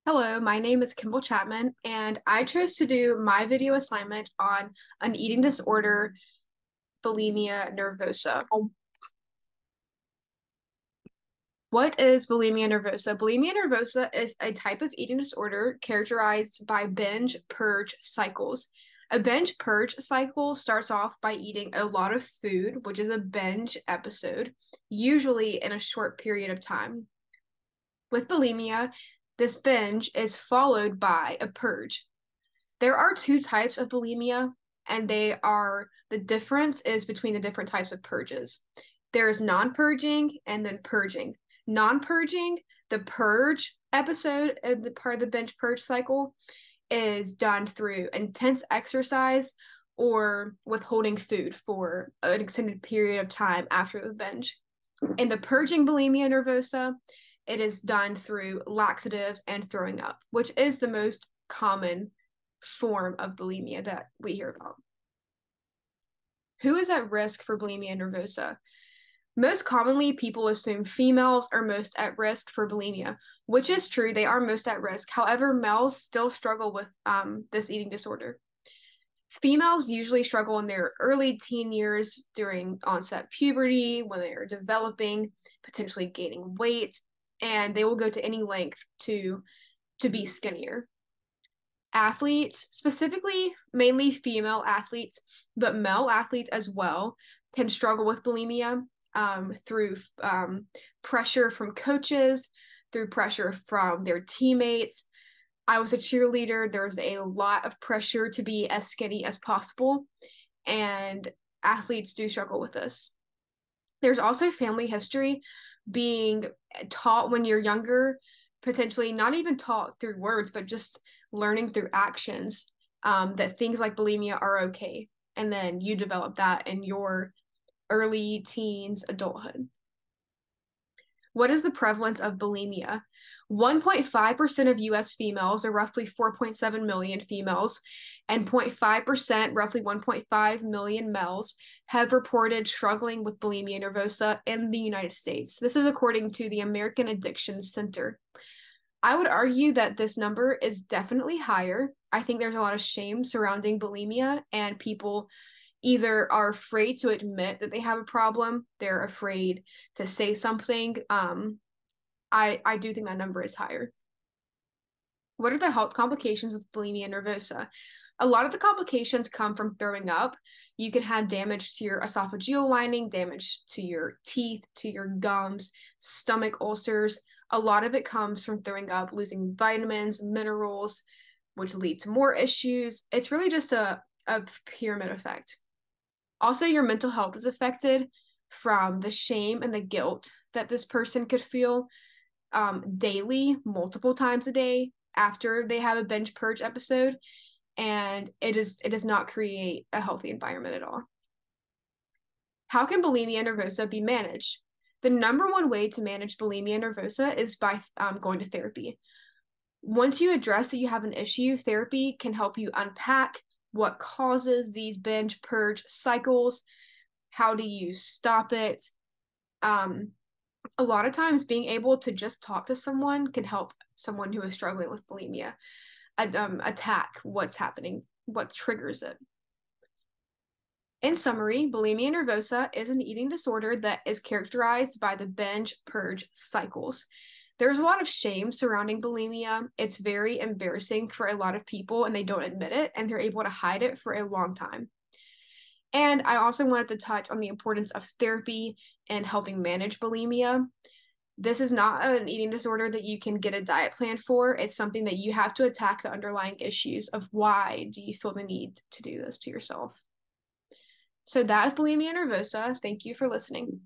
Hello, my name is Kimball Chapman, and I chose to do my video assignment on an eating disorder, bulimia nervosa. What is bulimia nervosa? Bulimia nervosa is a type of eating disorder characterized by binge purge cycles. A binge purge cycle starts off by eating a lot of food, which is a binge episode, usually in a short period of time. With bulimia, this binge is followed by a purge. There are two types of bulimia, and the difference is between the different types of purges. There's non-purging and then purging. Non-purging, the purge episode of the part of the binge purge cycle is done through intense exercise or withholding food for an extended period of time after the binge. In the purging bulimia nervosa, it is done through laxatives and throwing up, which is the most common form of bulimia that we hear about. Who is at risk for bulimia nervosa? Most commonly, people assume females are most at risk for bulimia, which is true. They are most at risk. However, males still struggle with this eating disorder. Females usually struggle in their early teen years during onset puberty, when they are developing, potentially gaining weight, and they will go to any length to be skinnier. Athletes, specifically mainly female athletes, but male athletes as well, can struggle with bulimia through pressure from coaches, through pressure from their teammates. I was a cheerleader. There was a lot of pressure to be as skinny as possible, and athletes do struggle with this. There's also family history being taught when you're younger, potentially not even taught through words, but just learning through actions, that things like bulimia are okay. And then you develop that in your early teens, adulthood. What is the prevalence of bulimia? 1.5% of US females, or roughly 4.7 million females, and 0.5%, roughly 1.5 million males, have reported struggling with bulimia nervosa in the United States. This is according to the American Addiction Center. I would argue that this number is definitely higher. I think there's a lot of shame surrounding bulimia, and people either are afraid to admit that they have a problem, they're afraid to say something. I do think that number is higher. What are the health complications with bulimia nervosa? A lot of the complications come from throwing up. You can have damage to your esophageal lining, damage to your teeth, to your gums, stomach ulcers. A lot of it comes from throwing up, losing vitamins, minerals, which lead to more issues. It's really just a pyramid effect. Also, your mental health is affected from the shame and the guilt that this person could feel daily, multiple times a day after they have a binge purge episode, and it does not create a healthy environment at all. How can bulimia nervosa be managed? The number one way to manage bulimia nervosa is by going to therapy. Once you address that you have an issue, therapy can help you unpack what causes these binge purge cycles. How do you stop it? A lot of times being able to just talk to someone can help someone who is struggling with bulimia attack what's happening, what triggers it. In summary, bulimia nervosa is an eating disorder that is characterized by the binge purge cycles. There's a lot of shame surrounding bulimia. It's very embarrassing for a lot of people, and they don't admit it, and they're able to hide it for a long time. And I also wanted to touch on the importance of therapy and helping manage bulimia. This is not an eating disorder that you can get a diet plan for. It's something that you have to attack the underlying issues of why do you feel the need to do this to yourself. So that is bulimia nervosa. Thank you for listening.